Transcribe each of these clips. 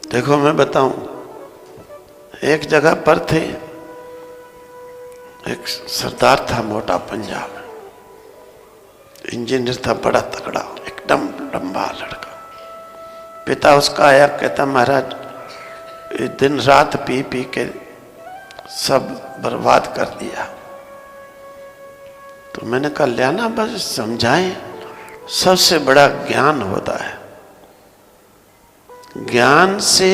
देखो मैं बताऊं, एक जगह पर थे, एक सरदार था मोटा पंजाब, इंजीनियर था बड़ा तगड़ा, एकदम लंबा लड़का। पिता उसका आया, कहता महाराज दिन रात पी पी के सब बर्बाद कर दिया। तो मैंने कहा लियाना बस समझाएं, सबसे बड़ा ज्ञान होता है, ज्ञान से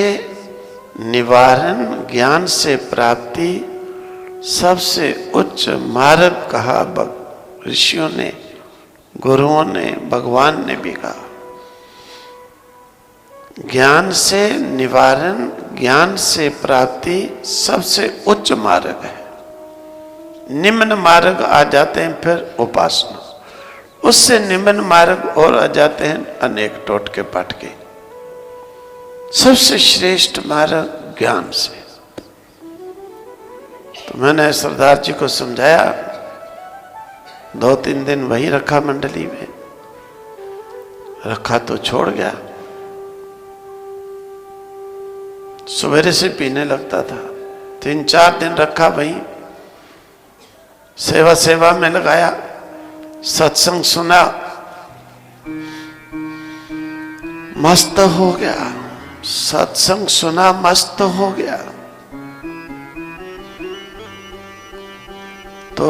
निवारण, ज्ञान से प्राप्ति सबसे उच्च मार्ग कहा ऋषियों ने, गुरुओं ने, भगवान ने भी कहा। ज्ञान से निवारण, ज्ञान से प्राप्ति सबसे उच्च मार्ग है। निम्न मार्ग आ जाते हैं फिर उपासना, उससे निम्न मार्ग और आ जाते हैं अनेक टोटके पाटके। सबसे श्रेष्ठ मार्ग ज्ञान से। तो मैंने सरदार जी को समझाया, 2-3 दिन वही रखा मंडली में, रखा तो छोड़ गया, सवेरे से पीने लगता था। 3-4 दिन रखा वही, सेवा में लगाया, सत्संग सुना, मस्त हो गया। सत्संग सुना, मस्त हो गया। तो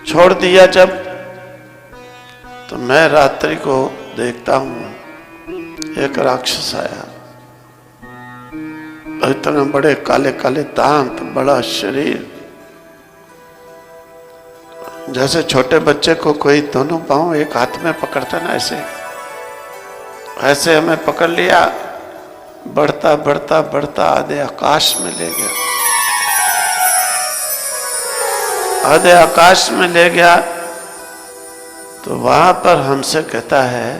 छोड़ दिया जब, तो मैं रात्रि को देखता हूं एक राक्षस आया, इतने बड़े काले काले दांत, बड़ा शरीर, जैसे छोटे बच्चे को कोई दोनों पांव एक हाथ में पकड़ता ना, ऐसे हमें पकड़ लिया। बढ़ता बढ़ता बढ़ता आधे आकाश में ले गया, आधे आकाश में ले गया। तो वहां पर हमसे कहता है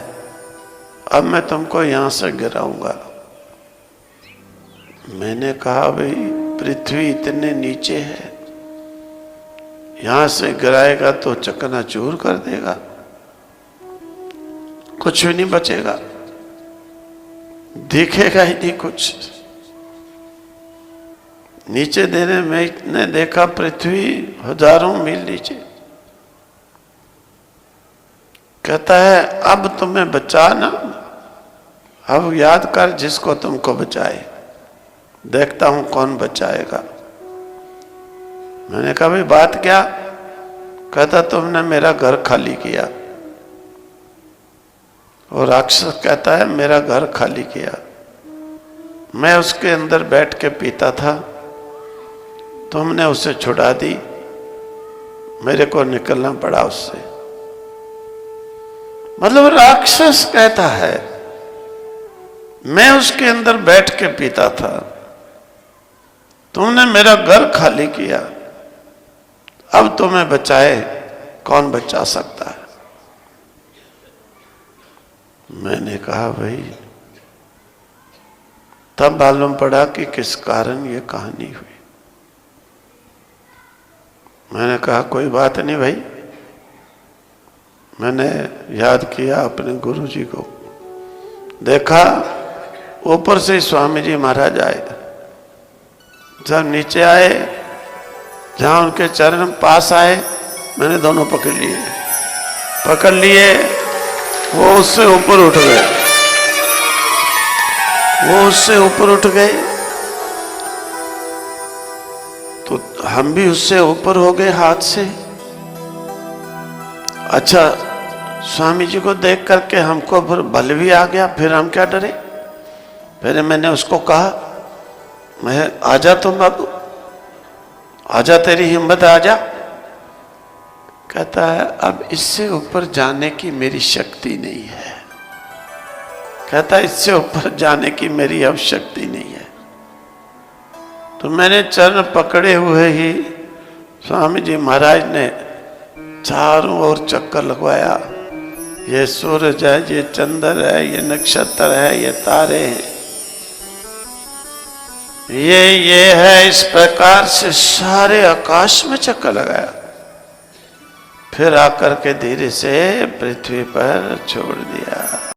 अब मैं तुमको यहां से गिराऊंगा। मैंने कहा भाई पृथ्वी इतने नीचे है, यहां से गिराएगा तो चकनाचूर कर देगा, कुछ भी नहीं बचेगा, दिखेगा ही नहीं कुछ। नीचे देने में ने देखा पृथ्वी हजारों मील नीचे। कहता है अब तुम्हें बचाना, अब याद कर जिसको तुमको बचाए, देखता हूं कौन बचाएगा। मैंने कहा भाई बात क्या? कहता तुमने मेरा घर खाली किया। और राक्षस कहता है मेरा घर खाली किया, मैं उसके अंदर बैठ के पीता था, तुमने उसे छुड़ा दी, मेरे को निकलना पड़ा उससे। मतलब राक्षस कहता है मैं उसके अंदर बैठ के पीता था, तुमने मेरा घर खाली किया, अब तुम्हें बचाए कौन बचा सकता है? मैंने कहा भाई, तब मालूम पड़ा कि किस कारण ये कहानी हुई। मैंने कहा कोई बात नहीं भाई। मैंने याद किया अपने गुरु जी को, देखा ऊपर से स्वामी जी महाराज आए, जब नीचे आए, जहां उनके चरण पास आए, मैंने दोनों पकड़ लिए, वो उससे ऊपर उठ गए, वो उससे ऊपर उठ गए, तो हम भी उससे ऊपर हो गए हाथ से। अच्छा, स्वामी जी को देख करके हमको फिर बल भी आ गया, फिर हम क्या डरे। फिर मैंने उसको कहा मैं आजा, तुम अब आजा, तेरी हिम्मत आजा। कहता है अब इससे ऊपर जाने की मेरी शक्ति नहीं है। कहता है इससे ऊपर जाने की मेरी अब शक्ति नहीं है। तो मैंने चरण पकड़े हुए ही स्वामी जी महाराज ने चारों ओर चक्कर लगवाया। ये सूरज है, ये चंद्र है, ये नक्षत्र है, ये तारे हैं, ये है, इस प्रकार से सारे आकाश में चक्कर लगाया। फिर आकर के धीरे से पृथ्वी पर छोड़ दिया।